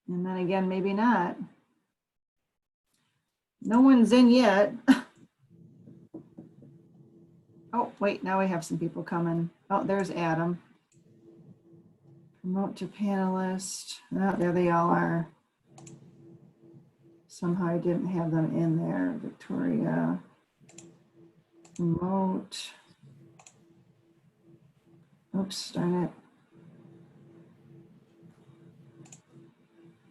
And then again, maybe not. No one's in yet. Oh, wait, now we have some people coming. Oh, there's Adam. Promote to panelist. Oh, there they all are. Somehow I didn't have them in there. Victoria. Promote. Oops, darn it.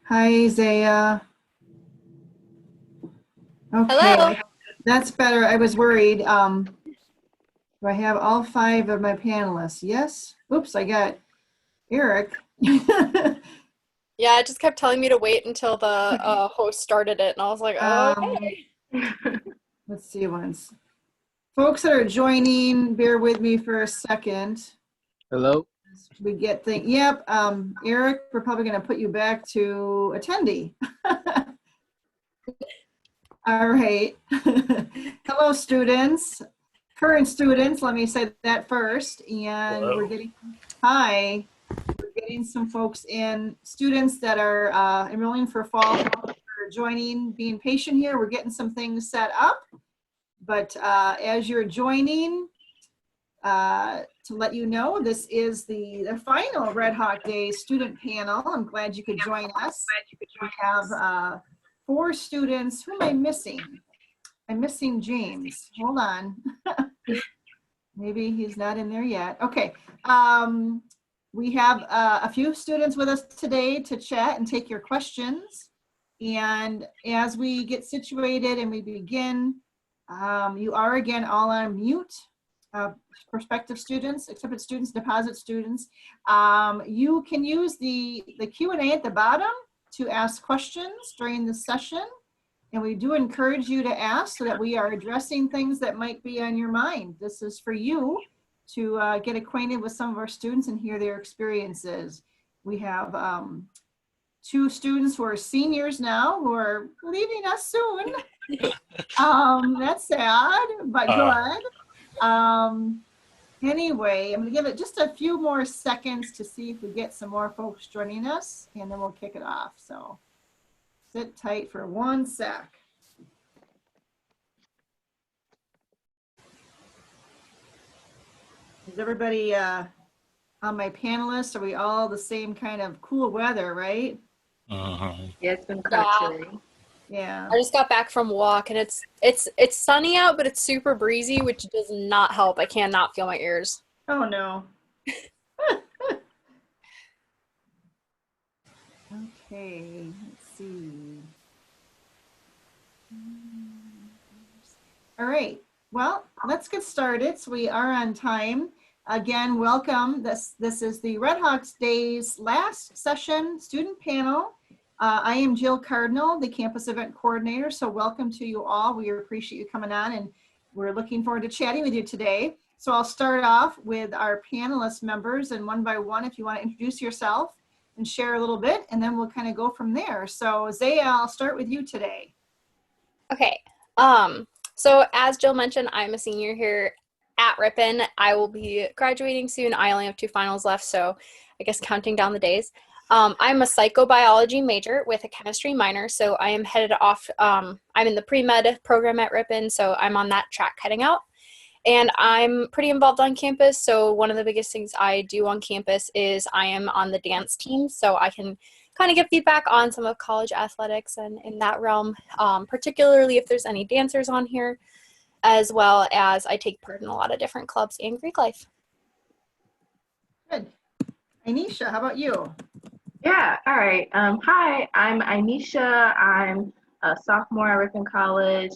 Hi, Zea. Okay, Hello. that's better. I was worried. Do I have all 5 of my panelists? Yes. Oops, I got Eric. Yeah, it just kept telling me to wait until the host started it, and I was like, okay. Let's see once. Folks that are joining, bear with me for a second. Hello. We get the, yep, Eric, we're probably going to put you back to attendee. All right. Hello, students. Current students, let me say that first. And Hello. we're getting, hi. We're getting some folks in, students that are enrolling for fall, are joining, being patient here. We're getting some things set up. But as you're joining, to let you know, this is the final Red Hawk Day student panel. I'm glad you could join us. We have 4 students. Who am I missing? I'm missing James. Hold on. Maybe he's not in there yet. Okay. We have a few students with us today to chat and take your questions. And as we get situated and we begin, you are again all on mute. Prospective students, accepted students, deposit students. You can use the Q&A at the bottom to ask questions during the session. And we do encourage you to ask so that we are addressing things that might be on your mind. This is for you to get acquainted with some of our students and hear their experiences. We have 2 students who are seniors now who are leaving us soon. That's sad, but good. Anyway, I'm gonna give it just a few more seconds to see if we get some more folks joining us, and then we'll kick it off. So sit tight for 1 sec. Is everybody on my panelists? Are we all the same kind of cool weather, right? Uh-huh. Yeah, it's been kind of chilly. Yeah. I just got back from a walk, and it's sunny out, but it's super breezy, which does not help. I cannot feel my ears. Oh no. Okay, let's see. All right, well, let's get started. So we are on time. Again, welcome. This is the Red Hawks Days last session student panel. I am Jill Cardinal, the campus event coordinator. So welcome to you all. We appreciate you coming on, and we're looking forward to chatting with you today. So I'll start off with our panelist members, and one by one, if you want to introduce yourself and share a little bit, and then we'll kind of go from there. So Zea, I'll start with you today. Okay. So as Jill mentioned, I'm a senior here at Ripon. I will be graduating soon. I only have 2 finals left, so I guess counting down the days. I'm a psychobiology major with a chemistry minor, so I am headed off. I'm in the pre-med program at Ripon, so I'm on that track heading out. And I'm pretty involved on campus, so one of the biggest things I do on campus is I am on the dance team, so I can kind of give feedback on some of college athletics and in that realm, particularly if there's any dancers on here, as well as I take part in a lot of different clubs in Greek life. Good. Inesha, how about you? Yeah, all right. Hi, I'm Inesha. I'm a sophomore at Ripon College,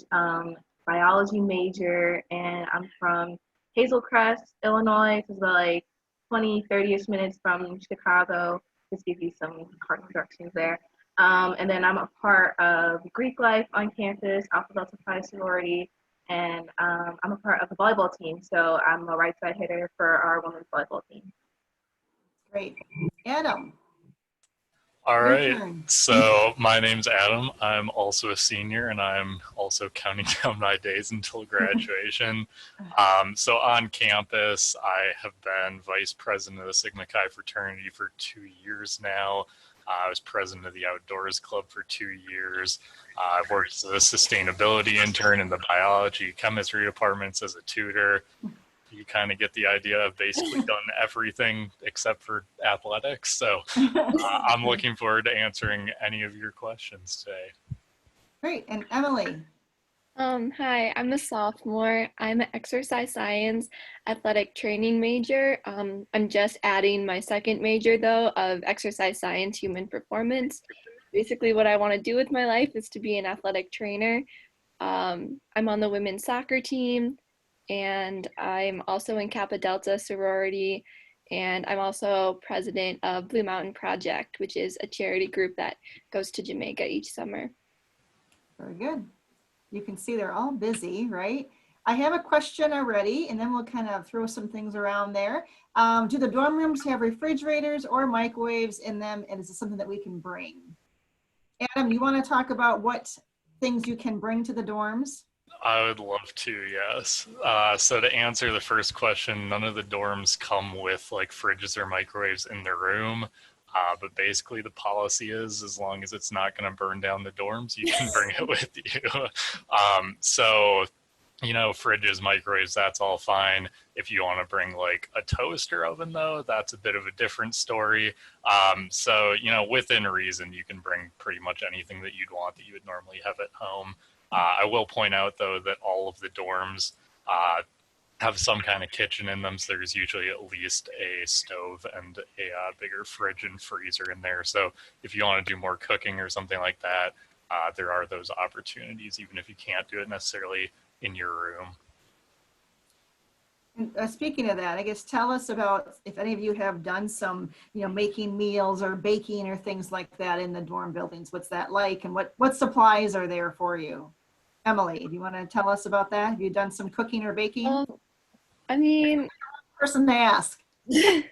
biology major, and I'm from Hazel Crest, Illinois. It's about like 20, 30-ish minutes from Chicago. Just give you some car directions there. And then I'm a part of Greek life on campus, Alpha Delta Phi sorority, and I'm a part of the volleyball team. So I'm a right side hitter for our women's volleyball team. Great. Adam. All Your right. turn. So my name's Adam. I'm also a senior, and I'm also counting down my days until graduation. So on campus, I have been vice president of the Sigma Chi fraternity for 2 years now. I was president of the Outdoors Club for 2 years. I've worked as a sustainability intern in the biology, chemistry departments as a tutor. You kind of get the idea. I've basically done everything except for athletics. So I'm looking forward to answering any of your questions today. Great. And Emily? Hi, I'm a sophomore. I'm an exercise science athletic training major. I'm just adding my second major though of exercise science human performance. Basically what I want to do with my life is to be an athletic trainer. I'm on the women's soccer team, and I'm also in Kappa Delta sorority, and I'm also president of Blue Mountain Project, which is a charity group that goes to Jamaica each summer. Very good. You can see they're all busy, right? I have a question already, and then we'll kind of throw some things around there. Do the dorm rooms have refrigerators or microwaves in them, and is it something that we can bring? Adam, you want to talk about what things you can bring to the dorms? I would love to, yes. So to answer the first question, none of the dorms come with like fridges or microwaves in their room. But basically the policy is as long as it's not going to burn down the dorms, you can bring it with you. So, you know, fridges, microwaves, that's all fine. If you want to bring like a toaster oven though, that's a bit of a different story. So, you know, within reason, you can bring pretty much anything that you'd want that you would normally have at home. I will point out though that all of the dorms have some kind of kitchen in them, so there's usually at least a stove and a bigger fridge and freezer in there. So if you want to do more cooking or something like that, there are those opportunities, even if you can't do it necessarily in your room. And, speaking of that, I guess tell us about if any of you have done some, you know, making meals or baking or things like that in the dorm buildings. What's that like, and what supplies are there for you? Emily, do you want to tell us about that? Have you done some cooking or baking? I mean, Person to ask. is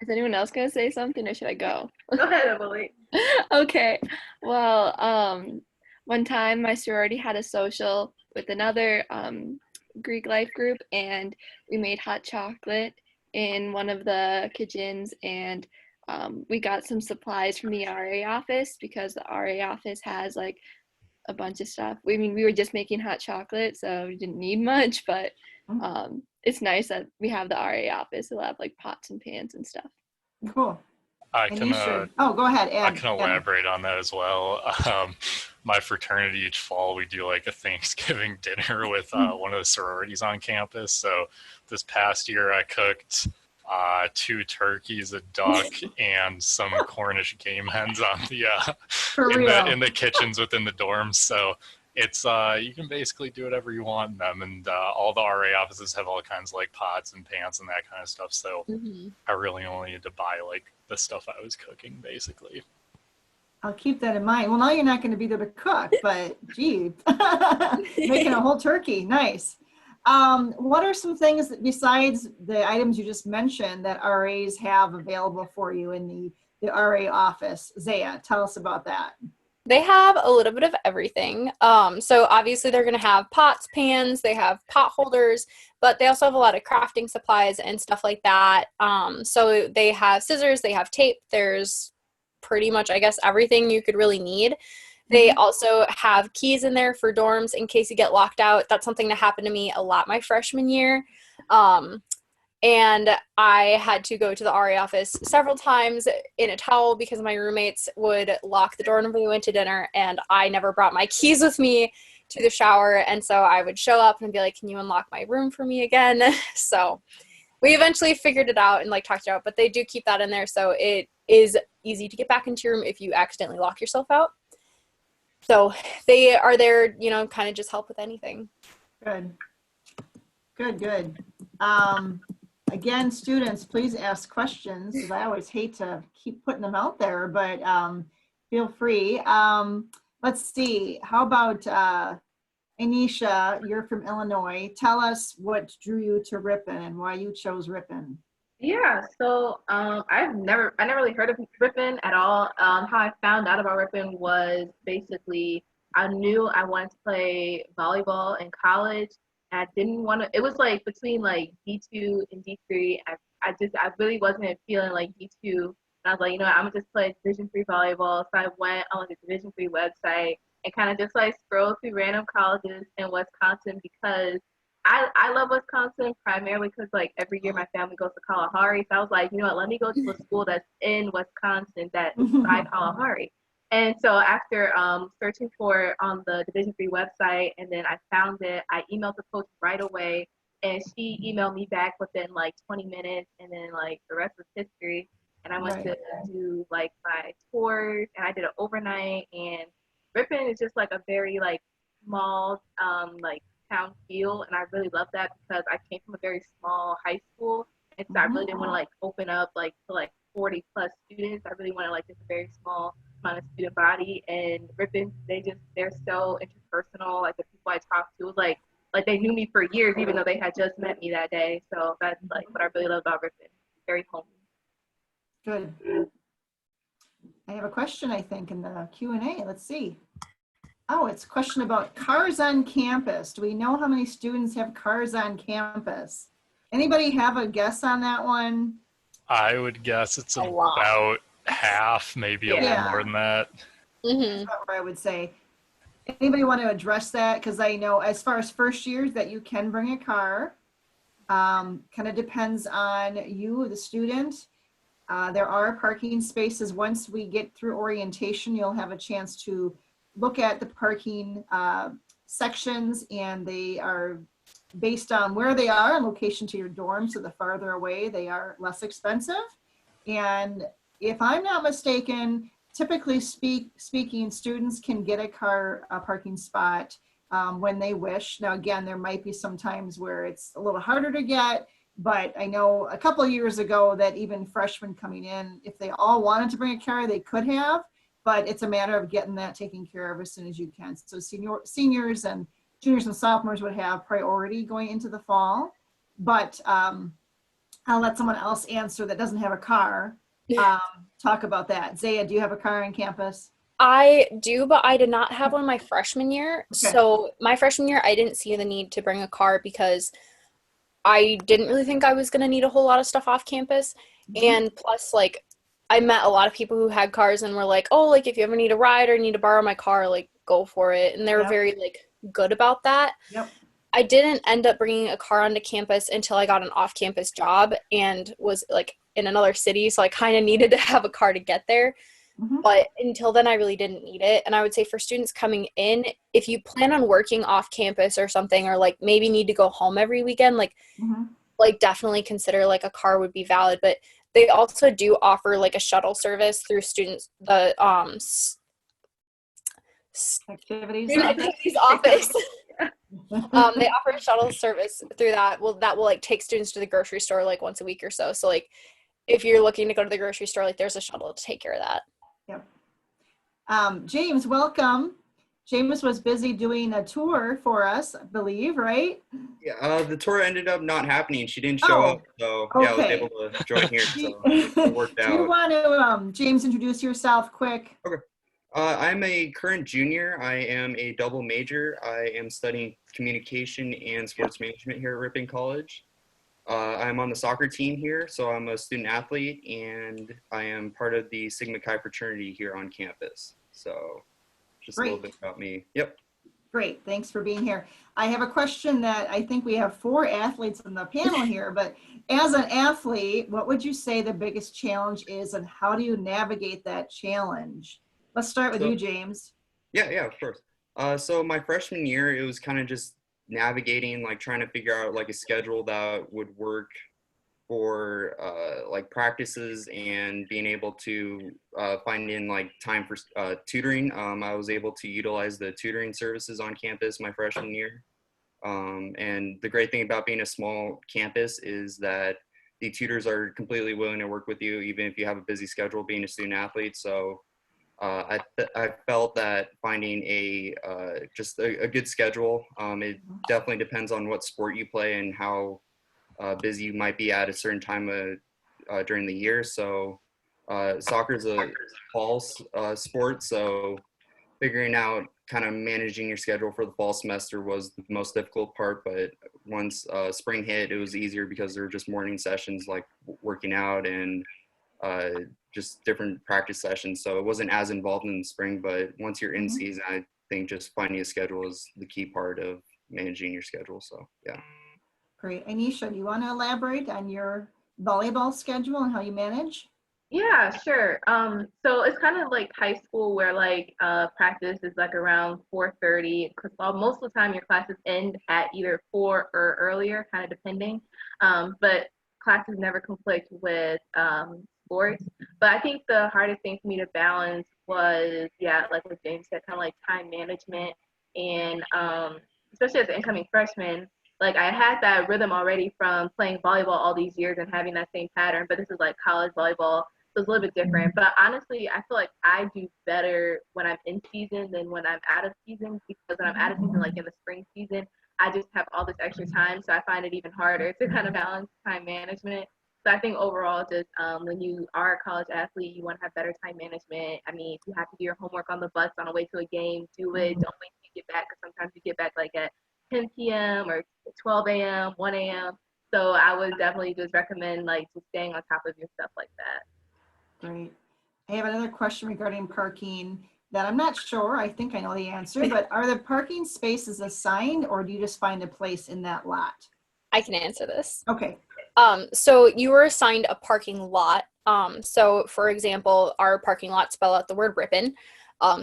anyone else gonna say something, or should I go? Go ahead, Emily. Okay. Well, one time my sorority had a social with another Greek life group, and we made hot chocolate in one of the kitchens, and we got some supplies from the RA office because the RA office has like a bunch of stuff. I mean, we were just making hot chocolate, so we didn't need much, but it's nice that we have the RA office. We'll have like pots and pans and stuff. Cool. I can, oh, go ahead, Ed. I can elaborate on that as well. My fraternity, each fall, we do like a Thanksgiving dinner with one of the sororities on campus. So this past year I cooked 2 turkeys, a duck, and some Cornish game hens on the in the kitchens within the dorms. So it's you can basically do whatever you want in them, and all the RA offices have all kinds of like pots and pans and that kind of stuff. So I really only had to buy like the stuff I was cooking, basically. I'll keep that in mind. Well, now you're not going to be there to cook, but gee, making a whole turkey, nice. What are some things that, besides the items you just mentioned, that RAs have available for you in the RA office? Zea, tell us about that. They have a little bit of everything. So obviously they're going to have pots, pans, they have pot holders, but they also have a lot of crafting supplies and stuff like that. So they have scissors, they have tape, there's pretty much, I guess, everything you could really need. They also have keys in there for dorms in case you get locked out. That's something that happened to me a lot my freshman year. And I had to go to the RA office several times in a towel because my roommates would lock the door whenever we went to dinner, and I never brought my keys with me to the shower. And so I would show up and be like, can you unlock my room for me again? So we eventually figured it out and like talked it out, but they do keep that in there. So it is easy to get back into your room if you accidentally lock yourself out. So they are there, you know, kind of just help with anything. Good. Good. Again, students, please ask questions, because I always hate to keep putting them out there, but feel free. Let's see. How about Inesha? You're from Illinois. Tell us what drew you to Ripon and why you chose Ripon. Yeah, so I never really heard of Ripon at all. How I found out about Ripon was basically I knew I wanted to play volleyball in college, and I didn't want to. It was like between like D2 and D3. I I really wasn't feeling like D2. And I was like, you know what, I'm gonna just play Division III volleyball. So I went on the Division III website and kind of just like scrolled through random colleges in Wisconsin because I love Wisconsin primarily because like every year my family goes to Kalahari. So I was like, you know what, let me go to a school that's in Wisconsin that's by Kalahari. And so after searching for it on the Division III website, and then I found it, I emailed the coach right away, and she emailed me back within like 20 minutes, and then like the rest was history. And I went to do like my tours, and I did it overnight. And Ripon is just like a very like small like town feel, and I really love that because I came from a very small high school, and so I really didn't want to like open up like to like 40 plus students. I really wanted like just a very small amount of student body. And Ripon, they're so interpersonal. Like the people I talked to, like they knew me for years, even though they had just met me that day. So that's like what I really love about Ripon. Very homey. Good. I have a question, I think, in the Q&A. Let's see. Oh, it's a question about cars on campus. Do we know how many students have cars on campus? Anybody have a guess on that one? I would guess it's A lot. about half, maybe a little more than that. Mm-hmm. That's what I would say. Anybody want to address that? Because I know as far as first years that you can bring a car. Kind of depends on you, the student. There are parking spaces. Once we get through orientation, you'll have a chance to look at the parking sections, and they are based on where they are and location to your dorm. So the farther away, they are less expensive. And if I'm not mistaken, typically speaking, students can get a parking spot when they wish. Now, again, there might be some times where it's a little harder to get, but I know a couple of years ago that even freshmen coming in, if they all wanted to bring a car, they could have, but it's a matter of getting that taken care of as soon as you can. So seniors and juniors and sophomores would have priority going into the fall, but I'll let someone else answer that doesn't have a car. Talk about that. Zea, do you have a car on campus? I do, but I did not have one my freshman year. Okay. So my freshman year, I didn't see the need to bring a car because I didn't really think I was going to need a whole lot of stuff off campus. And plus, like, I met a lot of people who had cars and were like, oh, like, if you ever need a ride or need to borrow my car, like, go for it. And they were very, like, good about that. Yep. I didn't end up bringing a car onto campus until I got an off-campus job and was, like, in another city. So I kind of needed to have a car to get there. But until then, I really didn't need it. And I would say for students coming in, if you plan on working off campus or something, or like maybe need to go home every weekend, like definitely consider like a car would be valid. But they also do offer like a shuttle service through students, the activities office. They offer a shuttle service through that. Well, that will like take students to the grocery store like once a week or so. So like if you're looking to go to the grocery store, like there's a shuttle to take care of that. Yep. James, welcome. James was busy doing a tour for us, I believe, right? Yeah, the tour ended up not happening. She didn't show up, so yeah, I was able to join here, so it worked out. Do you want to, James, introduce yourself quick? Okay. I'm a current junior. I am a double major. I am studying communication and sports management here at Ripon College. I'm on the soccer team here, so I'm a student athlete, and I am part of the Sigma Chi fraternity here on campus. So just a little bit about me. Yep. Great, thanks for being here. I have a question that I think we have 4 athletes on the panel here, but as an athlete, what would you say the biggest challenge is, and how do you navigate that challenge? Let's start with you, James. Yeah, of course. So my freshman year, it was kind of just navigating, like trying to figure out like a schedule that would work for like practices and being able to find in like time for tutoring. I was able to utilize the tutoring services on campus my freshman year. And the great thing about being a small campus is that the tutors are completely willing to work with you, even if you have a busy schedule being a student athlete. So I felt that finding just a good schedule, it definitely depends on what sport you play and how busy you might be at a certain time during the year. So soccer is a fall sport, so figuring out kind of managing your schedule for the fall semester was the most difficult part. But once spring hit, it was easier because there were just morning sessions like working out and just different practice sessions. So it wasn't as involved in the spring, but once you're in season, I think just finding a schedule is the key part of managing your schedule. So yeah. Great. Inesha, do you want to elaborate on your volleyball schedule and how you manage? Yeah, sure. So it's kind of like high school where like practice is like around 4:30 because most of the time your classes end at either 4 or earlier, kind of depending. But classes never conflict with sports. But I think the hardest thing for me to balance was, yeah, like what James said, kind of like time management and especially as an incoming freshman, like I had that rhythm already from playing volleyball all these years and having that same pattern, but this is like college volleyball. So it's a little bit different. But honestly, I feel like I do better when I'm in season than when I'm out of season because when I'm out of season, like in the spring season, I just have all this extra time. So I find it even harder to kind of balance time management. So I think overall, just when you are a college athlete, you want to have better time management. I mean, if you have to do your homework on the bus on the way to a game, do it. Don't wait till you get back because sometimes you get back like at 10 p.m. or 12 a.m., 1 a.m. So I would definitely just recommend like just staying on top of your stuff like that. Great. I have another question regarding parking that I'm not sure. I think I know the answer, but are the parking spaces assigned or do you just find a place in that lot? I can answer this. Okay. So you were assigned a parking lot. So for example, our parking lot spell out the word Ripon.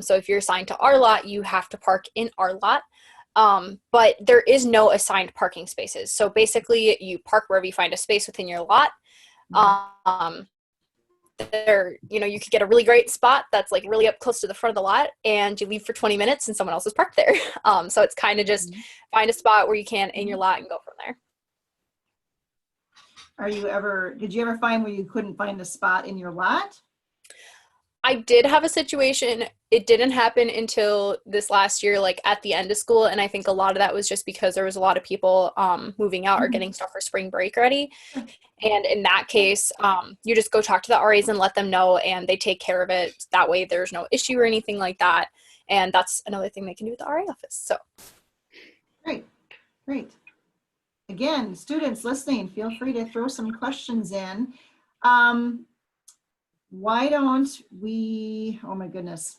So if you're assigned to our lot, you have to park in our lot. But there is no assigned parking spaces. So basically you park wherever you find a space within your lot. There, you could get a really great spot that's like really up close to the front of the lot and you leave for 20 minutes and someone else is parked there. So it's kind of just find a spot where you can in your lot and go from there. Did you ever find where you couldn't find a spot in your lot? I did have a situation. It didn't happen until this last year, like at the end of school. And I think a lot of that was just because there was a lot of people moving out or getting stuff for spring break ready. And in that case, you just go talk to the RAs and let them know and they take care of it. That way there's no issue or anything like that. And that's another thing they can do with the RA office. So Great. Again, students listening, feel free to throw some questions in. Why don't we, oh my goodness.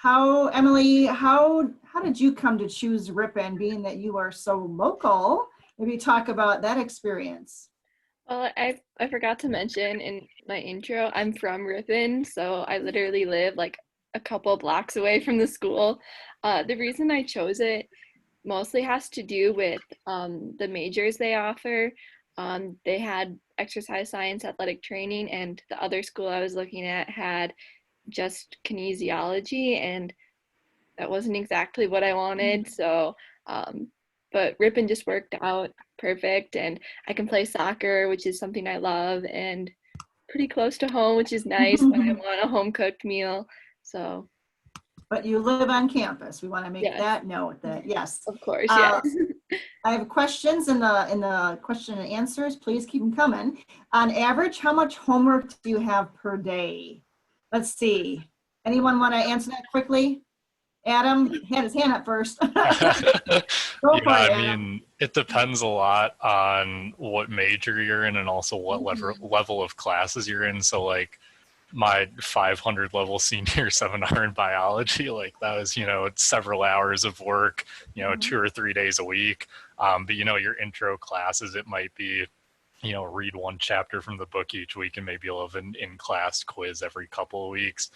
Emily, how did you come to choose Ripon, being that you are so local? Maybe talk about that experience. Well, I forgot to mention in my intro, I'm from Ripon, so I literally live like a couple blocks away from the school. The reason I chose it mostly has to do with the majors they offer. They had exercise science athletic training, and the other school I was looking at had just kinesiology, and that wasn't exactly what I wanted. So, but Ripon just worked out perfect, and I can play soccer, which is something I love, and pretty close to home, which is nice when I want a home cooked meal. So. But you live on campus. We want to make that note that yes. Of course, yes. I have questions in the question and answers. Please keep them coming. On average, how much homework do you have per day? Let's see. Anyone want to answer that quickly? Adam had his hand up first. Go for it, Adam. It depends a lot on what major you're in and also what level of classes you're in. So like my 500 level senior seminar in biology, like that was, several hours of work, 2 or 3 days a week. But your intro classes, it might be, read one chapter from the book each week and maybe you'll have an in-class quiz every couple of weeks.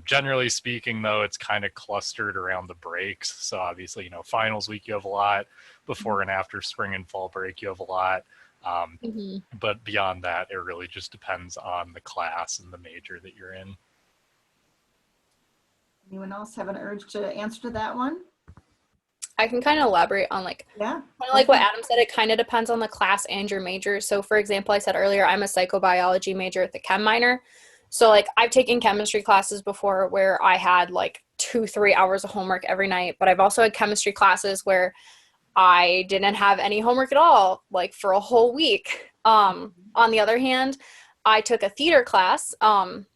Generally speaking, though, it's kind of clustered around the breaks. So obviously, finals week, you have a lot. Before and after spring and fall break, you have a lot. But beyond that, it really just depends on the class and the major that you're in. Anyone else have an urge to answer to that one? I can kind of elaborate on kind of like what Adam said, it kind of depends on the class and your major. So for example, I said earlier, I'm a psychobiology major with a chem minor. So like I've taken chemistry classes before where I had like 2-3 hours of homework every night, but I've also had chemistry classes where I didn't have any homework at all, like for a whole week. On the other hand, I took a theater class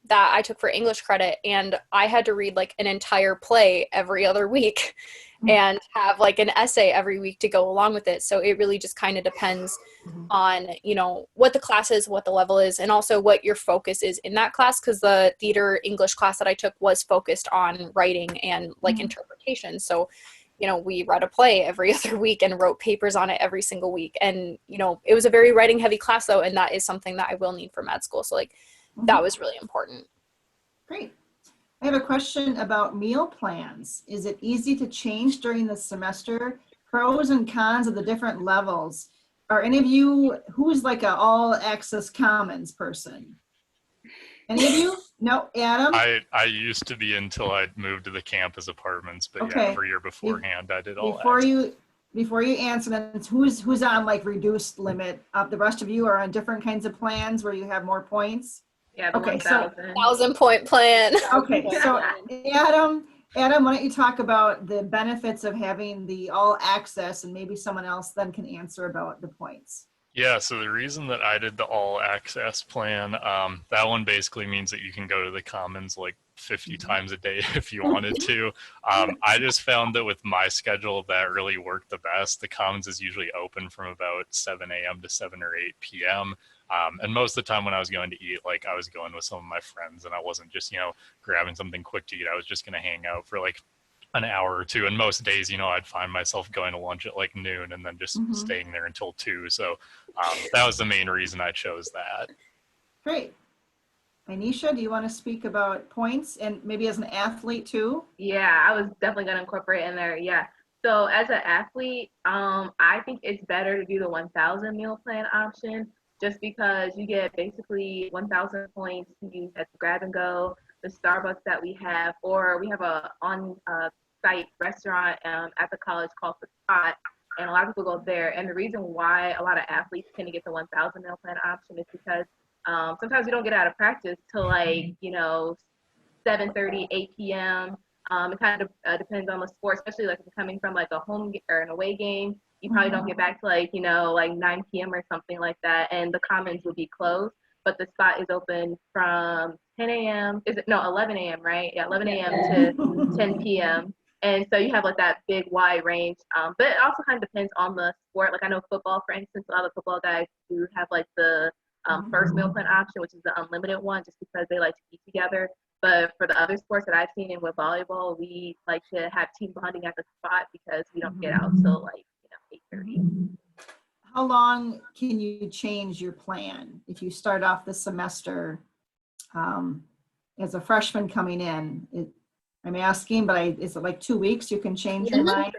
that I took for English credit, and I had to read like an entire play every other week and have like an essay every week to go along with it. So it really just kind of depends on, you know, what the class is, what the level is, and also what your focus is in that class, because the theater English class that I took was focused on writing and like interpretation. So, you know, we read a play every other week and wrote papers on it every single week. And, you know, it was a very writing heavy class though, and that is something that I will need for med school. So like that was really important. Great. I have a question about meal plans. Is it easy to change during the semester? Pros and cons of the different levels. Are any of you, who's like a all access commons person? Any of you? No, Adam? I used to be until I moved to the campus apartments, but Okay. yeah, every year beforehand I did all Before access. you answer that, who's on like reduced limit? The rest of you are on different kinds of plans where you have more points? Yeah, the Okay, so- 1,000. 1,000-point plan. Okay, so Adam, why don't you talk about the benefits of having the all access, and maybe someone else then can answer about the points. Yeah, so the reason that I did the all access plan, that one basically means that you can go to the Commons like 50 times a day if you wanted to. I just found that with my schedule that really worked the best. The Commons is usually open from about 7 a.m. to 7 or 8 p.m. And most of the time when I was going to eat, like I was going with some of my friends and I wasn't just, you know, grabbing something quick to eat. I was just going to hang out for like an hour or two. And most days, you know, I'd find myself going to lunch at like noon and then just staying there until 2. So that was the main reason I chose that. Great. Inesha, do you want to speak about points and maybe as an athlete too? Yeah, I was definitely going to incorporate in there. Yeah. So as an athlete, I think it's better to do the 1,000 meal plan option, just because you get basically 1,000 points to use at the grab and go, the Starbucks that we have, or we have a on-site restaurant at the college called The Spot, and a lot of people go there. And the reason why a lot of athletes tend to get the 1,000 meal plan option is because sometimes we don't get out of practice till like, you know, 7:30, 8 p.m. It kind of depends on the sport, especially like if you're coming from like a home or an away game. You probably don't get back to like, you know, like 9 p.m. or something like that, and the Commons would be closed. But the Spot is open from 10 a.m. 11 a.m., right? Yeah, 11 a.m. to 10 p.m. And so you have like that big wide range. But it also kind of depends on the sport. Like I know football, for instance, a lot of football guys do have like the first meal plan option, which is the unlimited one, just because they like to eat together. But for the other sports that I've seen in with volleyball, we like to have team bonding at the Spot because we don't get out till like, you know, 8:30. How long can you change your plan if you start off the semester as a freshman coming in? I'm asking, but is it like 2 weeks you can change your mind?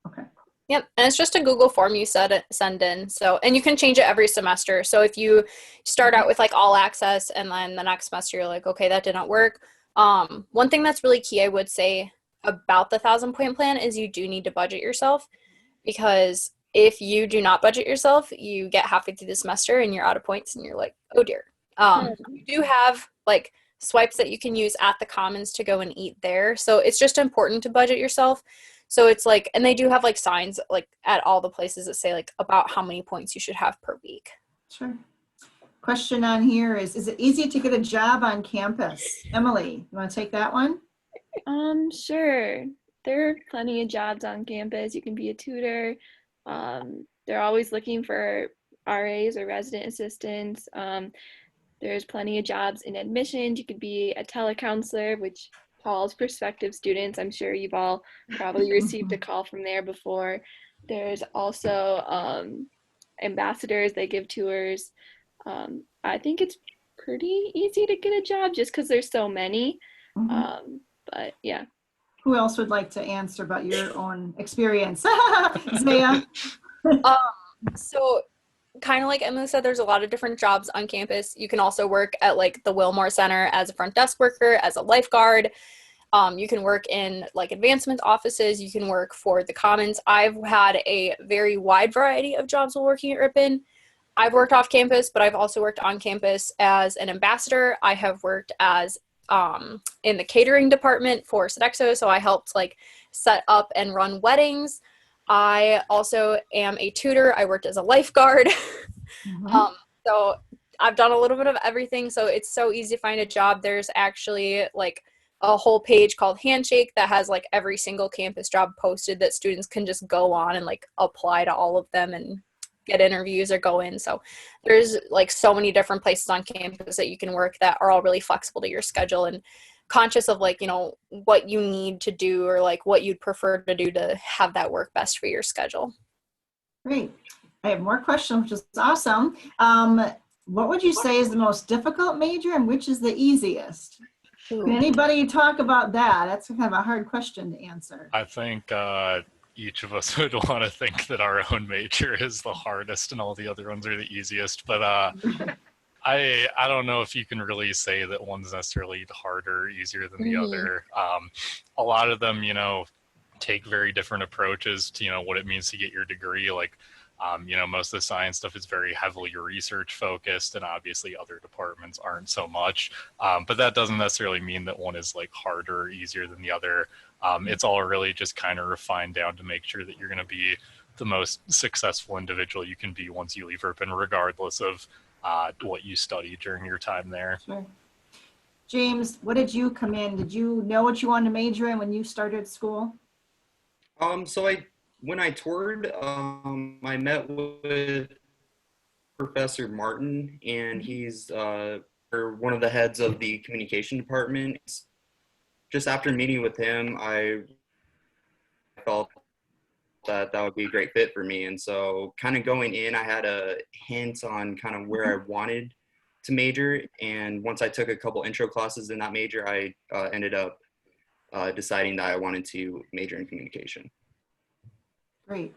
Okay. Yep, and it's just a Google form you send in. So, and you can change it every semester. So if you start out with like all access and then the next semester you're like, okay, that didn't work. One thing that's really key, I would say, about the 1,000-point plan is you do need to budget yourself, because if you do not budget yourself, you get halfway through the semester and you're out of points and you're like, oh dear. You do have like swipes that you can use at the Commons to go and eat there. So it's just important to budget yourself. So it's like, and they do have like signs like at all the places that say like about how many points you should have per week. Sure. Question on here is it easy to get a job on campus? Emily, you want to take that one? Sure. There are plenty of jobs on campus. You can be a tutor. They're always looking for RAs or resident assistants. There's plenty of jobs in admissions. You could be a telecounselor, which calls prospective students. I'm sure you've all probably received a call from there before. There's also ambassadors. They give tours. I think it's pretty easy to get a job just because there's so many. But yeah. Who else would like to answer about your own experience? Zea? So kind of like Emily said, there's a lot of different jobs on campus. You can also work at like the Wilmore Center as a front desk worker, as a lifeguard. You can work in like advancement offices. You can work for the Commons. I've had a very wide variety of jobs while working at Ripon. I've worked off campus, but I've also worked on campus as an ambassador. I have worked as in the catering department for Sodexo, so I helped like set up and run weddings. I also am a tutor. I worked as a lifeguard. So I've done a little bit of everything, so it's so easy to find a job. There's actually like a whole page called Handshake that has like every single campus job posted that students can just go on and like apply to all of them and get interviews or go in. So there's like so many different places on campus that you can work that are all really flexible to your schedule and conscious of like, you know, what you need to do or like what you'd prefer to do to have that work best for your schedule. Great. I have more questions, which is awesome. What would you say is the most difficult major and which is the easiest? Can anybody talk about that? That's kind of a hard question to answer. I think each of us would want to think that our own major is the hardest and all the other ones are the easiest. But I don't know if you can really say that one's necessarily harder or easier than the other. A lot of them, you know, take very different approaches to, you know, what it means to get your degree. Like, you know, most of the science stuff is very heavily research focused, and obviously other departments aren't so much. But that doesn't necessarily mean that one is like harder or easier than the other. It's all really just kind of refined down to make sure that you're going to be the most successful individual you can be once you leave Ripon, regardless of what you study during your time there. Sure. James, what did you come in? Did you know what you wanted to major in when you started school? So when I toured, I met with Professor Martin, and he's one of the heads of the communication department. Just after meeting with him, I felt that would be a great fit for me. And so kind of going in, I had a hint on kind of where I wanted to major. And once I took a couple intro classes in that major, I ended up deciding that I wanted to major in communication. Great.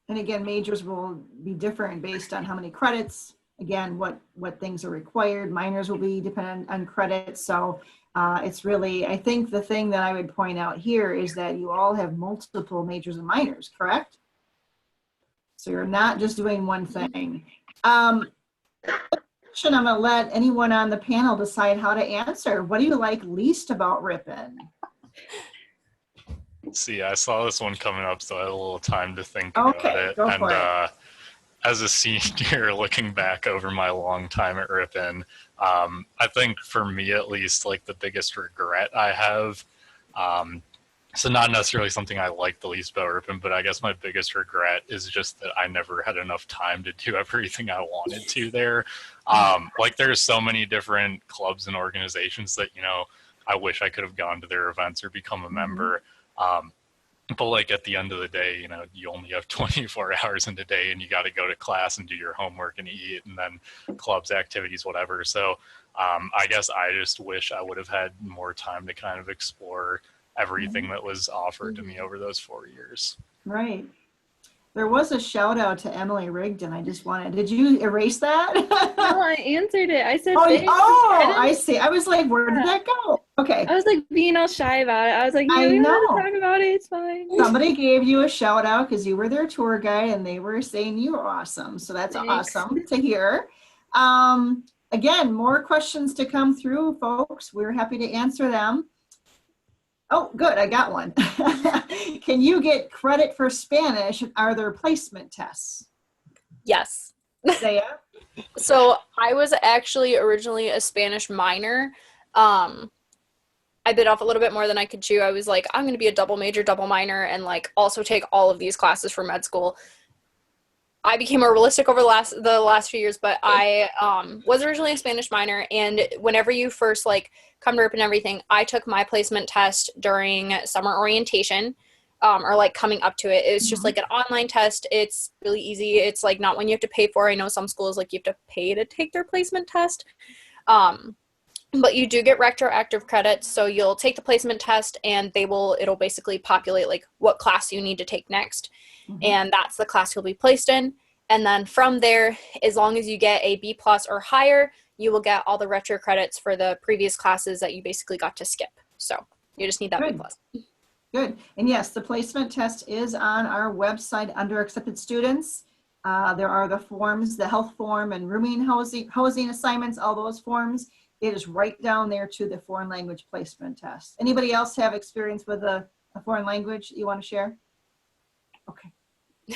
And again, majors will be different based on how many credits, again, what things are required. Minors will be dependent on credits. So it's really, I think the thing that I would point out here is that you all have multiple majors and minors, correct? So you're not just doing one thing. I'm going to let anyone on the panel decide how to answer. What do you like least about Ripon? See, I saw this one coming up, so I had a little time to think about it. Go for it. As a senior, looking back over my long time at Ripon, I think for me at least, like the biggest regret I have, so not necessarily something I like the least about Ripon, but I guess my biggest regret is just that I never had enough time to do everything I wanted to there. Like there's so many different clubs and organizations that, you know, I wish I could have gone to their events or become a member. But like at the end of the day, you know, you only have 24 hours in a day and you got to go to class and do your homework and eat and then clubs, activities, whatever. So I guess I just wish I would have had more time to kind of explore everything that was offered to me over those 4 years. Right. There was a shout out to Emily Rigden. I just wanted, did you erase that? No, I answered it. I said, I see. I was like, where did that go? Okay. I was like being all shy about it. I was like, yeah, we don't have to talk about it. It's fine. Somebody gave you a shout out because you were their tour guide and they were saying you were awesome. So that's awesome to hear. Again, more questions to come through, folks. We're happy to answer them. Oh, good. I got one. Can you get credit for Spanish? Are there placement tests? Yes. Zea? So I was actually originally a Spanish minor. I bit off a little bit more than I could chew. I was like, I'm going to be a double major, double minor, and like also take all of these classes for med school. I became more realistic over the last few years, but I was originally a Spanish minor, and whenever you first like come to Ripon and everything, I took my placement test during summer orientation, or like coming up to it. It's just like an online test. It's really easy. It's like not one you have to pay for. I know some schools like you have to pay to take their placement test, but you do get retroactive credits. So you'll take the placement test, and it'll basically populate like what class you need to take next. And that's the class you'll be placed in. And then from there, as long as you get a B+ or higher, you will get all the retro credits for the previous classes that you basically got to skip. So you just need that B+. Good. And yes, the placement test is on our website under accepted students. There are the forms, the health form and rooming, housing assignments, all those forms. It is right down there to the foreign language placement test. Anybody else have experience with a foreign language you want to share? Okay.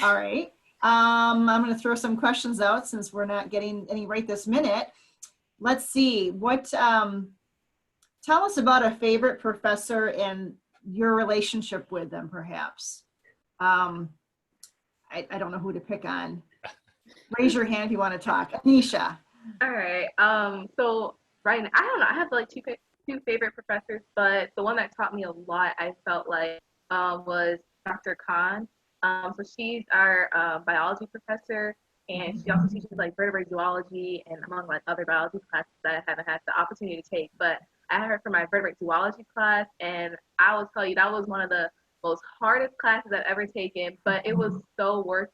All right. I'm going to throw some questions out since we're not getting any right this minute. Let's see. Tell us about a favorite professor and your relationship with them, perhaps. I don't know who to pick on. Raise your hand if you want to talk. Inesha. All right. So right now, I don't know. I have like two favorite professors, but the one that taught me a lot, I felt like, was Dr. Khan. So she's our biology professor, and she also teaches like vertebrate zoology and among like other biology classes that I haven't had the opportunity to take. But I had her for my vertebrate zoology class, and I will tell you that was one of the most hardest classes I've ever taken, but it was so worth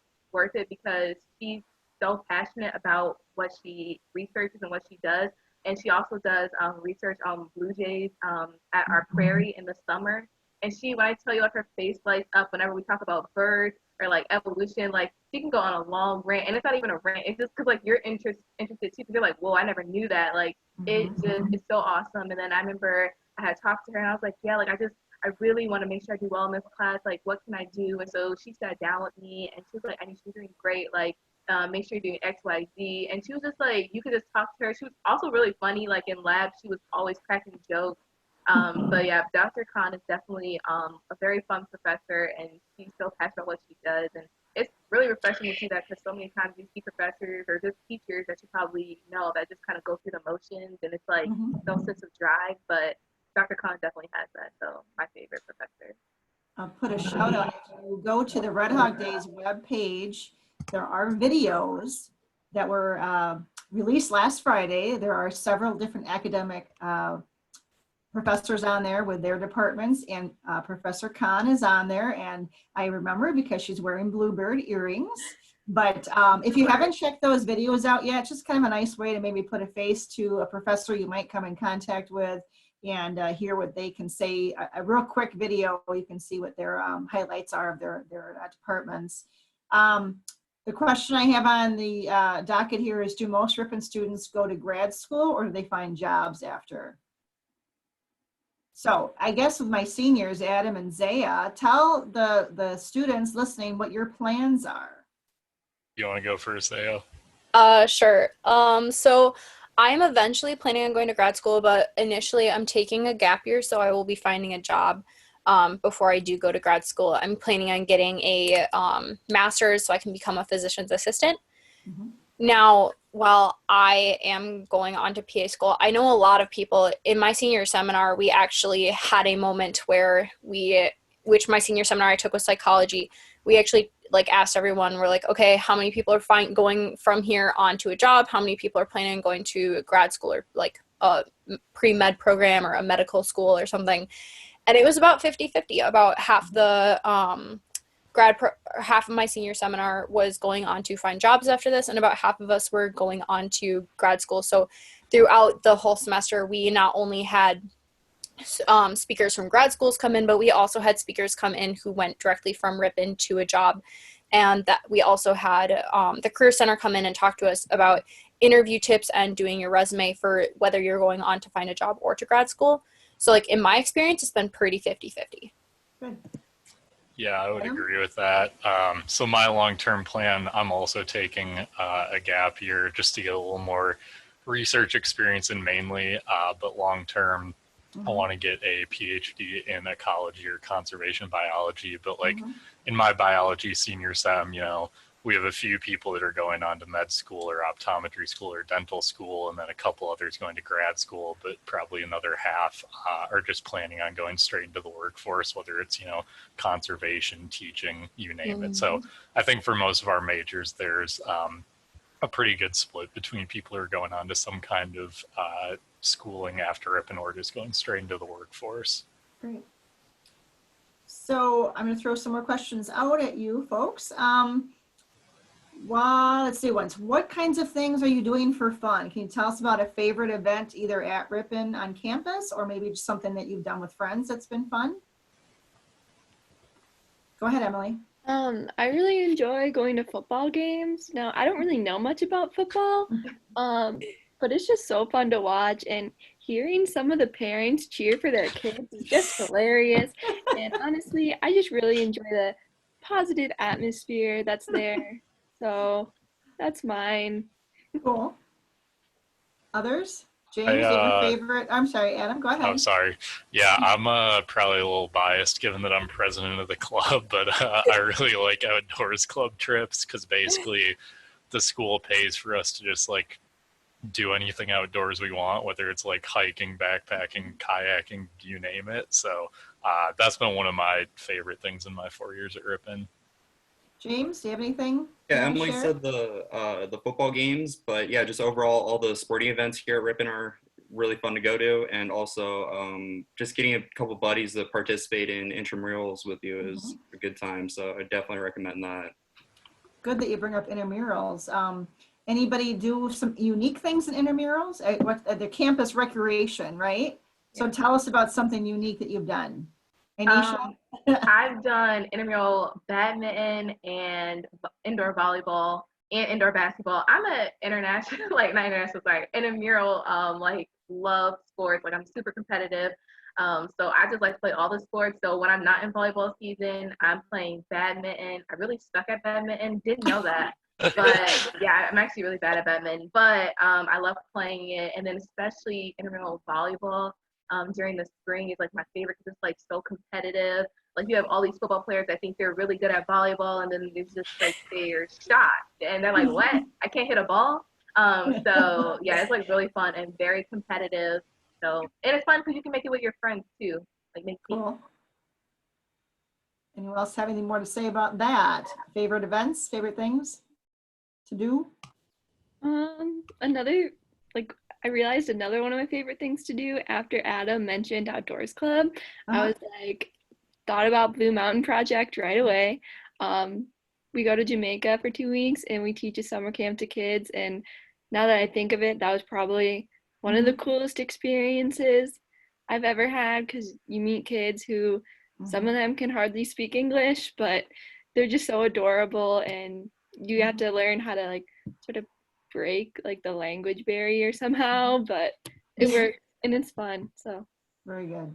it because she's so passionate about what she researches and what she does. And she also does research on blue jays at our prairie in the summer. And when I tell you, like, her face lights up whenever we talk about birds or like evolution, like she can go on a long rant, and it's not even a rant. It's just because like you're interested too. Because you're like, whoa, I never knew that. Like it's so awesome. And then I remember I had talked to her, and I was like, yeah, like I really want to make sure I do well in this class. Like, what can I do? And so she sat down with me, and she was like, I mean, she's doing great. Like, make sure you're doing X, Y, Z. And she was just like, you could just talk to her. She was also really funny. Like in lab, she was always cracking jokes. But yeah, Dr. Khan is definitely a very fun professor, and she's so passionate about what she does. And it's really refreshing to see that because so many times you see professors or just teachers that you probably know that just kind of go through the motions, and it's like no sense of drive. But Dr. Khan definitely has that. So my favorite professor. I'll put a shout out. If you go to the Red Hawk Days webpage, there are videos that were released last Friday. There are several different academic professors on there with their departments, and Professor Khan is on there, and I remember because she's wearing bluebird earrings. But if you haven't checked those videos out yet, it's just kind of a nice way to maybe put a face to a professor you might come in contact with and hear what they can say. A real quick video, you can see what their highlights are of their departments. The question I have on the docket here is, do most Ripon students go to grad school, or do they find jobs after? So I guess with my seniors, Adam and Zea, tell the students listening what your plans are. You want to go first, Zea? Sure. So I'm eventually planning on going to grad school, but initially I'm taking a gap year, so I will be finding a job before I do go to grad school. I'm planning on getting a master's so I can become a physician's assistant. Mm-hmm. Now, while I am going on to PA school, I know a lot of people in my senior seminar, we actually had a moment where which my senior seminar I took was psychology. We actually like asked everyone, we're like, okay, how many people are going from here on to a job? How many people are planning on going to grad school or like a pre-med program or a medical school or something? And it was about 50-50. About half the half of my senior seminar was going on to find jobs after this, and about half of us were going on to grad school. So throughout the whole semester, we not only had speakers from grad schools come in, but we also had speakers come in who went directly from Ripon to a job. And that we also had the Career Center come in and talk to us about interview tips and doing your resume for whether you're going on to find a job or to grad school. So like in my experience, it's been pretty 50-50. Good. Yeah, I would agree with that. So my long-term plan, I'm also taking a gap year just to get a little more research experience in mainly, but long-term, I want to get a PhD in ecology or conservation biology. But like in my biology senior sem, you know, we have a few people that are going on to med school or optometry school or dental school, and then a couple others going to grad school, but probably another half are just planning on going straight into the workforce, whether it's, you know, conservation, teaching, you name it. So I think for most of our majors, there's a pretty good split between people who are going on to some kind of schooling after Ripon or just going straight into the workforce. Great. So I'm going to throw some more questions out at you folks. Well, let's see once. What kinds of things are you doing for fun? Can you tell us about a favorite event either at Ripon on campus or maybe just something that you've done with friends that's been fun? Go ahead, Emily. I really enjoy going to football games. Now, I don't really know much about football, but it's just so fun to watch, and hearing some of the parents cheer for their kids is just hilarious. And honestly, I just really enjoy the positive atmosphere that's there. So that's mine. Cool. Others? James, I, do you have a favorite? I'm sorry, Adam, go Oh, ahead. sorry. Yeah, I'm probably a little biased given that I'm president of the club, but I really like outdoors club trips because basically the school pays for us to just like do anything outdoors we want, whether it's like hiking, backpacking, kayaking, you name it. So that's been one of my favorite things in my 4 years at Ripon. James, do you have anything? Yeah, you wanna Emily share? said the football games, but yeah, just overall all the sporting events here at Ripon are really fun to go to, and also just getting a couple buddies to participate in intramurals with you is a good time. So I definitely recommend that. Good that you bring up intramurals. Anybody do some unique things in intramurals? The campus recreation, right? So tell us about something unique that you've done. Inesha? I've done intramural badminton and indoor volleyball and indoor basketball. I'm a international, like not international, sorry, intramural, like love sports. Like I'm super competitive. So I just like to play all the sports. So when I'm not in volleyball season, I'm playing badminton. I really suck at badminton. Didn't know that. But yeah, I'm actually really bad at badminton. But I love playing it. And then especially intramural volleyball during the spring is like my favorite because it's like so competitive. Like you have all these football players that think they're really good at volleyball, and then there's just like they're shot, and they're like, "What? I can't hit a ball." So yeah, it's like really fun and very competitive. So and it's fun because you can make it with your friends too, like make teams. Cool. Anyone else have anything more to say about that? Favorite events, favorite things to do? Another, like, I realized another one of my favorite things to do after Adam mentioned Outdoors Club. I was like, thought about Blue Mountain Project right away. We go to Jamaica for 2 weeks and we teach a summer camp to kids. And now that I think of it, that was probably one of the coolest experiences I've ever had because you meet kids who some of them can hardly speak English, but they're just so adorable, and you have to learn how to like sort of break like the language barrier somehow, but it works and it's fun. So Very good.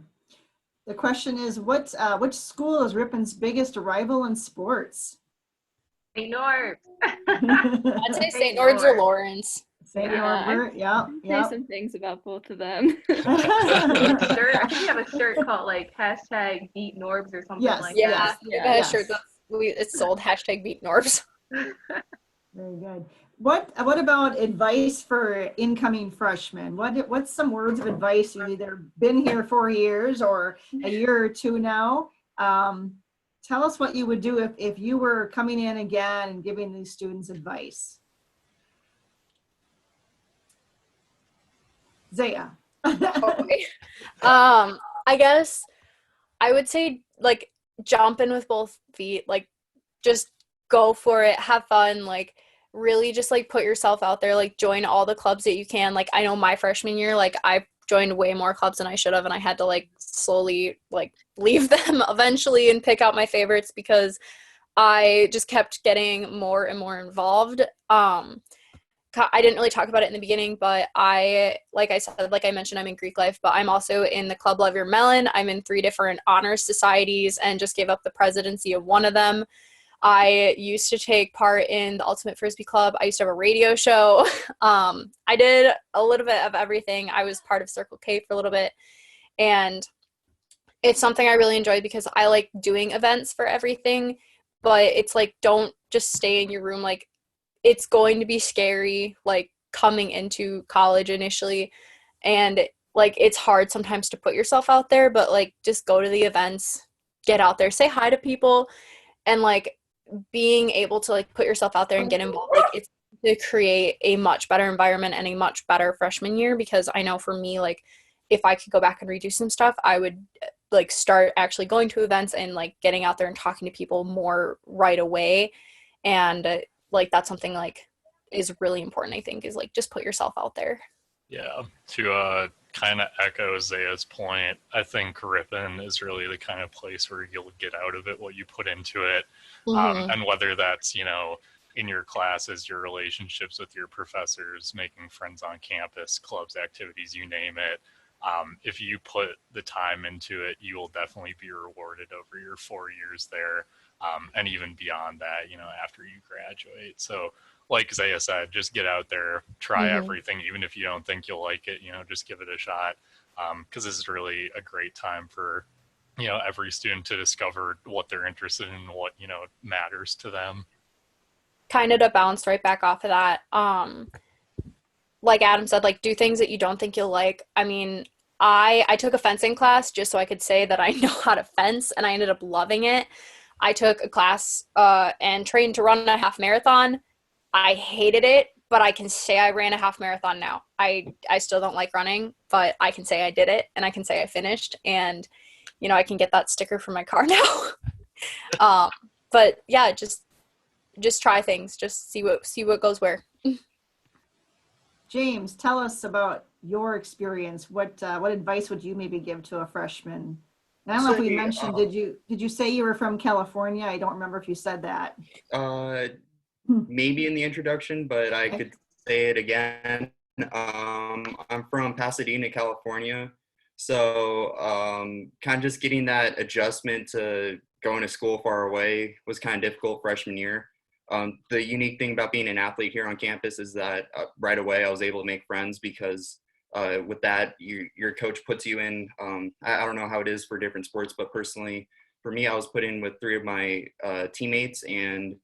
The question is, which school is Ripon's biggest rival in sports? St. Norbert. I'd say St. Norbert or Lawrence. St. Yeah, Norbert, yeah. say some things about both of them. I think we have a shirt called like hashtag Beat Norbs or something like Yeah, that. we got a shirt that's it's sold hashtag Beat Norbs. Very good. What about advice for incoming freshmen? What's some words of advice? You've either been here 4 years or a year or two now. Tell us what you would do if you were coming in again and giving these students advice. Zea. Okay. I guess I would say like jump in with both feet, like just go for it, have fun, like really just like put yourself out there, like join all the clubs that you can. Like I know my freshman year, like I joined way more clubs than I should have, and I had to like slowly like leave them eventually and pick out my favorites because I just kept getting more and more involved. I didn't really talk about it in the beginning, but like I mentioned, I'm in Greek life, but I'm also in the Club Love Your Melon. I'm in 3 different honors societies and just gave up the presidency of one of them. I used to take part in the Ultimate Frisbee Club. I used to have a radio show. I did a little bit of everything. I was part of Circle K for a little bit. And it's something I really enjoy because I like doing events for everything. But it's like, don't just stay in your room. Like, it's going to be scary, like, coming into college initially. And, like, it's hard sometimes to put yourself out there. But, like, just go to the events, get out there, say hi to people. And, like, being able to like put yourself out there and get involved, like it's to create a much better environment and a much better freshman year, because I know for me, like if I could go back and redo some stuff, I would like start actually going to events and like getting out there and talking to people more right away. And like that's something like is really important, I think, is like just put yourself out there. Yeah, to kind of echo Zaya's point, I think Ripon is really the kind of place where you'll get out of it what you put into it. And whether that's, you know, in your classes, your relationships with your professors, making friends on campus, clubs, activities, you name it. If you put the time into it, you will definitely be rewarded over your 4 years there. and even beyond that, after you graduate. So like Zaya said, just get out there, try everything, even if you don't think you'll like it, just give it a shot. Because this is really a great time for, every student to discover what they're interested in and what, matters to them. Kind of to bounce right back off of that, like Adam said, like do things that you don't think you'll like. I mean, I took a fencing class just so I could say that I know how to fence, and I ended up loving it. I took a class and trained to run a half marathon. I hated it, but I can say I ran a half marathon now. I still don't like running, but I can say I did it, and I can say I finished, and I can get that sticker for my car now. But yeah, just try things, just see what goes where. James, tell us about your experience. What advice would you maybe give to a freshman? And I don't know if we mentioned, did you say you were from California? I don't remember if you said that. Maybe in the introduction, but I could say it again. I'm from Pasadena, California. So kind of just getting that adjustment to going to school far away was kind of difficult freshman year. The unique thing about being an athlete here on campus is that right away I was able to make friends because with that, your coach puts you in, I don't know how it is for different sports, but personally, for me, I was put in with 3 of my teammates, and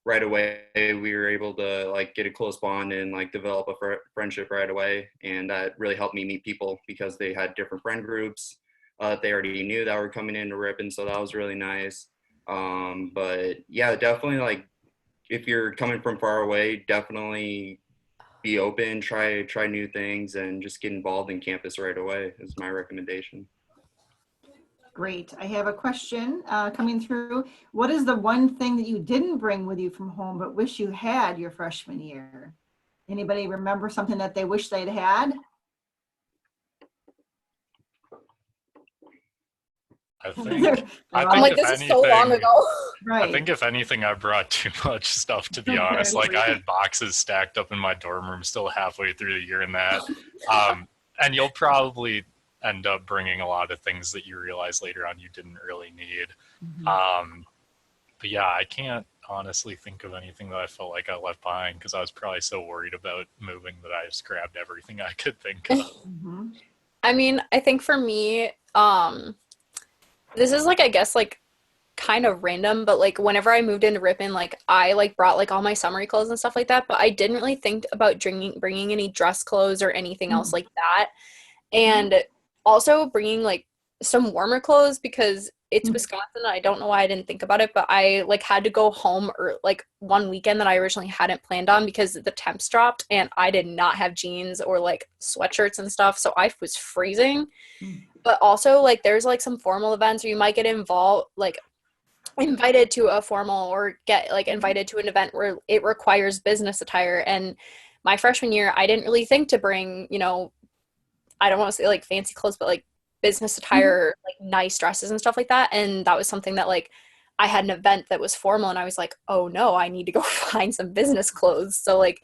right away we were able to like get a close bond and like develop a friendship right away. And that really helped me meet people because they had different friend groups they already knew that were coming into Ripon. So that was really nice. But yeah, definitely like if you're coming from far away, definitely be open, try new things, and just get involved in campus right away is my recommendation. Great. I have a question coming through. What is the one thing that you didn't bring with you from home but wish you had your freshman year? Anybody remember something that they wish they'd had? I think I'm like, if this is so long ago. Right. I think if anything, I brought too much stuff, to be honest. Like I had boxes stacked up in my dorm room still halfway through the year and that. And you'll probably end up bringing a lot of things that you realize later on you didn't really need. But yeah, I can't honestly think of anything that I felt like I left behind because I was probably so worried about moving that I just grabbed everything I could think of. I mean, I think for me, this is like, I guess, like kind of random, but like whenever I moved into Ripon, like I like brought like all my summery clothes and stuff like that, but I didn't really think about bringing any dress clothes or anything else like that. And also bringing like some warmer clothes because it's Wisconsin. I don't know why I didn't think about it, but I like had to go home or like one weekend that I originally hadn't planned on because the temps dropped and I did not have jeans or like sweatshirts and stuff. So I was freezing. But also like there's like some formal events where you might get invited to a formal or get like invited to an event where it requires business attire. And my freshman year, I didn't really think to bring, I don't want to say like fancy clothes, but like business attire, like nice dresses and stuff like that. And that was something that like I had an event that was formal and I was like, oh no, I need to go find some business clothes. So like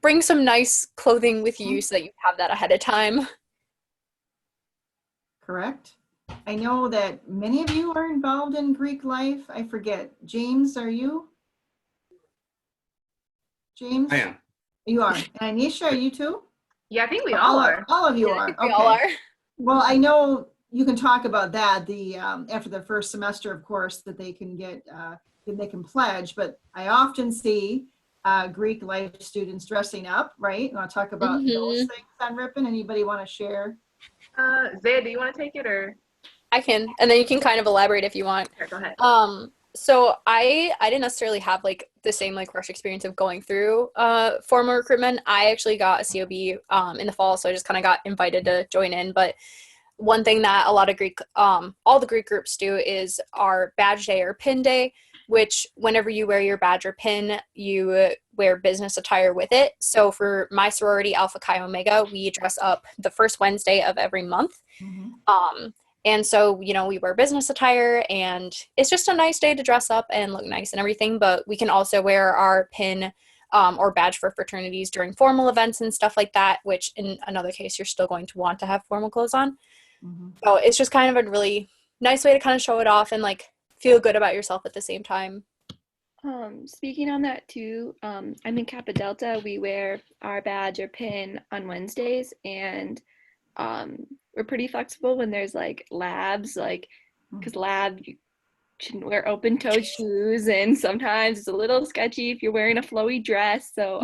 bring some nice clothing with you so that you have that ahead of time. Correct. I know that many of you are involved in Greek life. I forget. James, are you? James? I am. You are. And Inesha, are you too? Yeah, I think we all are. All of you Yeah, are. I think we all are. Well, I know you can talk about that after the first semester, of course, that they can get, they can pledge, but I often see Greek life students dressing up, right? You want to talk about those things on Ripon? Anybody want to share? Zaya, do you want to take it or? I can, and then you can kind of elaborate if you want. Sure, go ahead. So I didn't necessarily have like the same like rush experience of going through formal recruitment. I actually got a COB in the fall, so I just kind of got invited to join in. But one thing that a lot of Greek, all the Greek groups do is our badge day or pin day, which whenever you wear your badge or pin, you wear business attire with it. So for my sorority, Alpha Chi Omega, we dress up the first Wednesday of every month. And so, we wear business attire and it's just a nice day to dress up and look nice and everything. But we can also wear our pin or badge for fraternities during formal events and stuff like that, which in another case, you're still going to want to have formal clothes on. So it's just kind of a really nice way to kind of show it off and like feel good about yourself at the same time. Speaking on that too, I'm in Kappa Delta. We wear our badge or pin on Wednesdays, and we're pretty flexible when there's like labs, like because lab you shouldn't wear open-toed shoes, and sometimes it's a little sketchy if you're wearing a flowy dress. So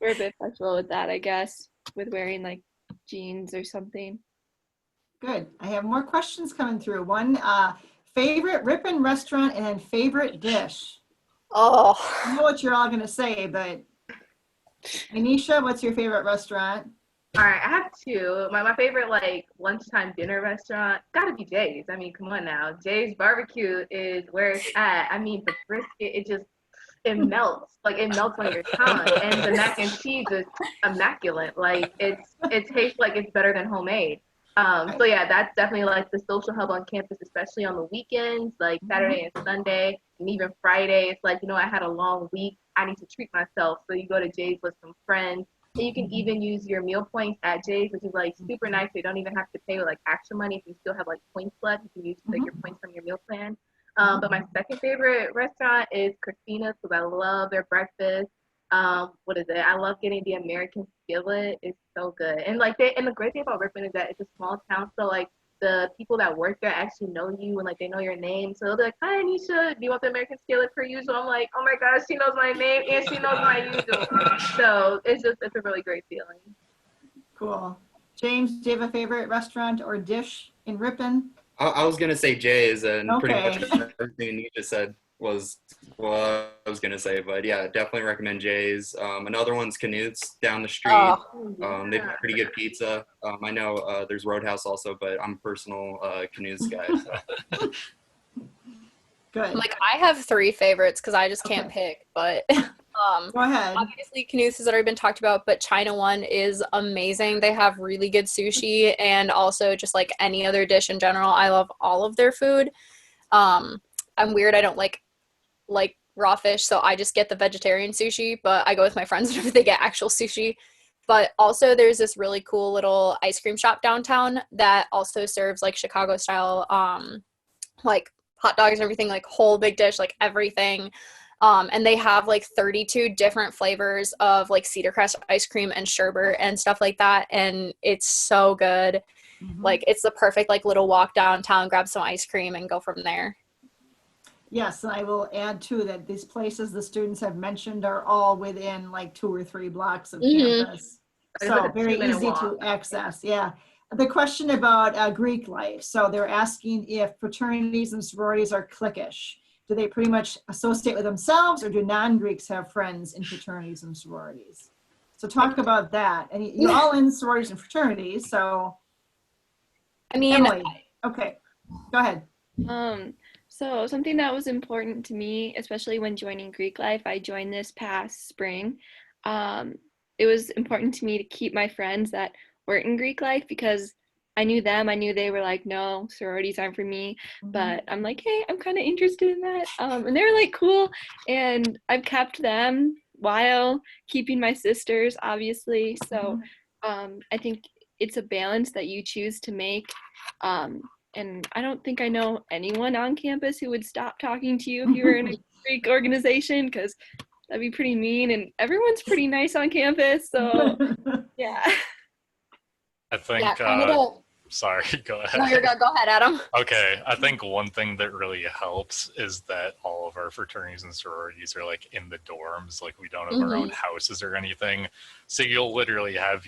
we're a bit flexible with that, I guess, with wearing like jeans or something. Good. I have more questions coming through. One, favorite Ripon restaurant and then favorite dish. Oh, I know what you're all gonna say, but Inesha, what's your favorite restaurant? All right, I have two. My favorite like lunchtime dinner restaurant gotta be Jay's. I mean, come on now, Jay's barbecue is where it's at. I mean, the brisket, it melts on your tongue, and the mac and cheese is immaculate. Like it tastes like it's better than homemade. So yeah, that's definitely like the social hub on campus, especially on the weekends, like Saturday and Sunday, and even Friday. It's like, I had a long week. I need to treat myself. So you go to Jay's with some friends, and you can even use your meal points at Jay's, which is like super nice. You don't even have to pay with like extra money. If you still have like points left, you can use like your points from your meal plan. But my second favorite restaurant is Christina's because I love their breakfast. What is it? I love getting the American skillet. It's so good. And the great thing about Ripon is that it's a small town, so like the people that work there actually know you and like they know your name. So they'll be like, "Hi, Anisha, do you want the American skillet per usual?" I'm like, "Oh my gosh, she knows my name and she knows my usual." So it's a really great feeling. Cool. James, do you have a favorite restaurant or dish in Ripon? I was gonna say Jay's, and pretty Okay. much everything you just said was what I was gonna say. But yeah, definitely recommend Jay's. Another one's Canute's down the street. Oh. They have pretty good pizza. I know there's Roadhouse also, but I'm a personal Canute's guy. So. Good. Like I have 3 favorites because I just can't pick, but Go ahead. obviously Canuth's has already been talked about, but China One is amazing. They have really good sushi and also just like any other dish in general. I love all of their food. I'm weird. I don't like raw fish, so I just get the vegetarian sushi, but I go with my friends if they get actual sushi. But also there's this really cool little ice cream shop downtown that also serves like Chicago style like hot dogs and everything, like whole big dish, like everything. And they have like 32 different flavors of like cedar crest ice cream and sherbet and stuff like that. And it's so good. Like it's the perfect like little walk downtown, grab some ice cream and go from there. Yes, and I will add too that these places the students have mentioned are all within like 2 or 3 blocks of campus. It's So like a very 2-minute easy walk. to access. Yeah. The question about Greek life. So they're asking if fraternities and sororities are cliquish. Do they pretty much associate with themselves, or do non-Greeks have friends in fraternities and sororities? So talk about that. And you're all in sororities and fraternities, so I mean, Emily, okay, go ahead. So something that was important to me, especially when joining Greek life, I joined this past spring. It was important to me to keep my friends that weren't in Greek life because I knew them. I knew they were like, no, sororities aren't for me. But I'm like, hey, I'm kind of interested in that. And they were like, cool. And I've kept them while keeping my sisters, obviously. So I think it's a balance that you choose to make. And I don't think I know anyone on campus who would stop talking to you if you were in a Greek organization, because that'd be pretty mean. And everyone's pretty nice on campus. So, yeah. I think, yeah, Canada. sorry, go ahead. No, you're good. Go ahead, Adam. Okay, I think one thing that really helps is that all of our fraternities and sororities are like in the dorms, like we don't have our own houses or anything. So you'll literally have,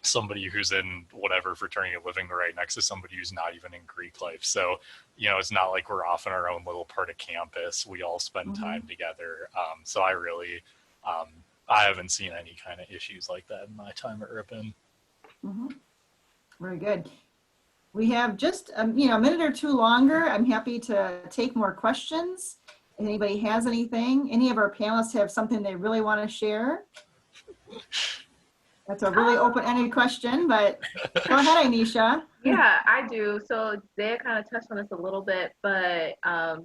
somebody who's in whatever fraternity living right next to somebody who's not even in Greek life. So, it's not like we're off in our own little part of campus. We all spend time together. So I really, I haven't seen any kind of issues like that in my time at Ripon. Very good. We have just a minute or two longer. I'm happy to take more questions. If anybody has anything, any of our panelists have something they really want to share. That's a really open-ended question, but go ahead, Inesha. Yeah, I do. So Zea kind of touched on this a little bit, but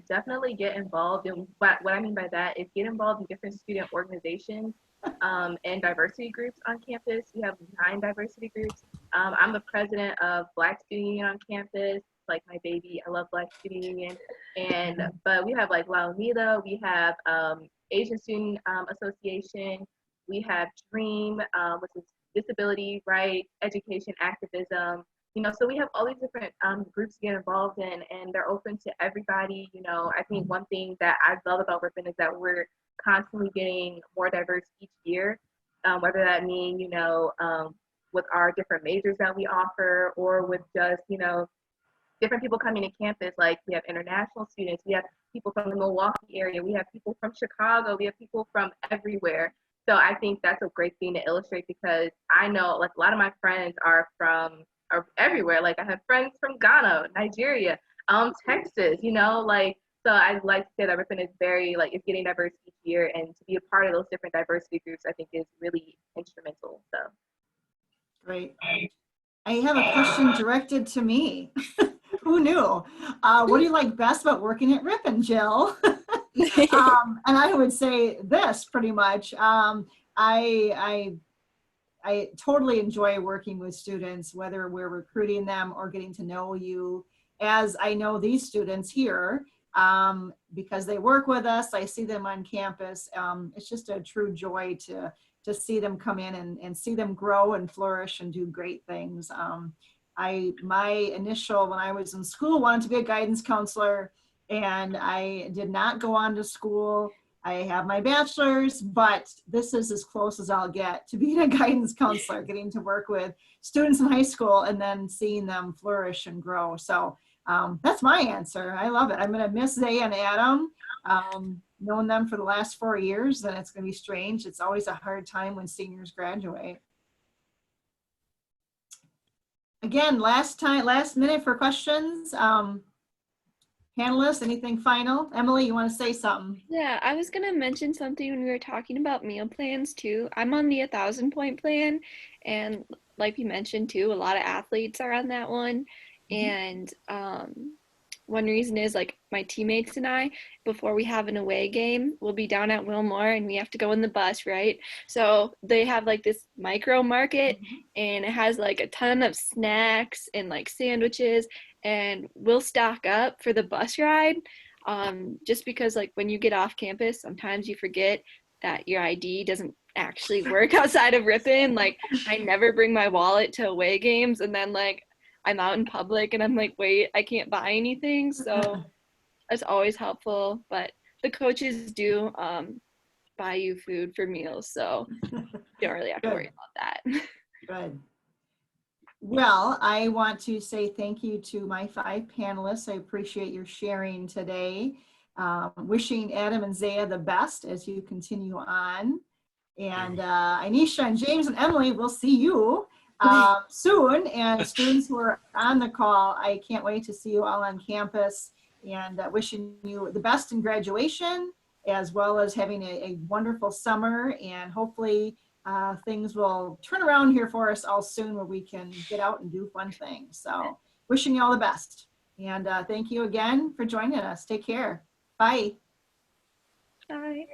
definitely get involved. And what I mean by that is get involved in different student organizations and diversity groups on campus. We have 9 diversity groups. I'm the president of Black Student Union on campus. like my baby. I love Black Student Union. But we have like La Unida, we have Asian Student Association, we have DREAM, which is disability rights, education, activism. So we have all these different groups to get involved in, and they're open to everybody. I think one thing that I love about Ripon is that we're constantly getting more diverse each year, whether that mean, with our different majors that we offer, or with just, different people coming to campus. Like, we have international students, we have people from the Milwaukee area, we have people from Chicago, we have people from everywhere. So I think that's a great thing to illustrate, because I know, like, a lot of my friends are everywhere. Like, I have friends from Ghana, Nigeria, Texas, so I like to say that Ripon is very, it's getting diverse each year, and to be a part of those different diversity groups, I think is really instrumental. So. Great. I have a question directed to me. Who knew? What do you like best about working at Ripon, Jill? And I would say this pretty much. I totally enjoy working with students, whether we're recruiting them or getting to know you, as I know these students here, because they work with us. I see them on campus. It's just a true joy to see them come in and see them grow and flourish and do great things. My initial, when I was in school, wanted to be a guidance counselor, and I did not go on to school. I have my bachelor's, but this is as close as I'll get to being a guidance counselor, getting to work with students in high school and then seeing them flourish and grow. So that's my answer. I love it. I'm going to miss Zea and Adam. Known them for the last 4 years, and it's going to be strange. It's always a hard time when seniors graduate. Again, last minute for questions. Panelists, anything final? Emily, you want to say something? Yeah, I was going to mention something when we were talking about meal plans too. I'm on the 1,000-point plan, and like you mentioned too, a lot of athletes are on that one. And one reason is, like, my teammates and I, before we have an away game, we'll be down at Wilmore and we have to go in the bus, right? So they have like this micro market, and it has like a ton of snacks and like sandwiches, and we'll stock up for the bus ride, just because, like, when you get off campus, sometimes you forget that your ID doesn't actually work outside of Ripon. Like, I never bring my wallet to away games, and then like I'm out in public and I'm like, wait, I can't buy anything. So it's always helpful, but the coaches do buy you food for meals, so you don't really have to worry about that. Good. Well, I want to say thank you to my 5 panelists. I appreciate your sharing today. Wishing Adam and Zea the best as you continue on. And Inesha and James and Emily, we'll see you soon. And students who are on the call, I can't wait to see you all on campus, and wishing you the best in graduation, as well as having a wonderful summer, and hopefully things will turn around here for us all soon, where we can get out and do fun things. So wishing you all the best. And thank you again for joining us. Take care. Bye. Bye.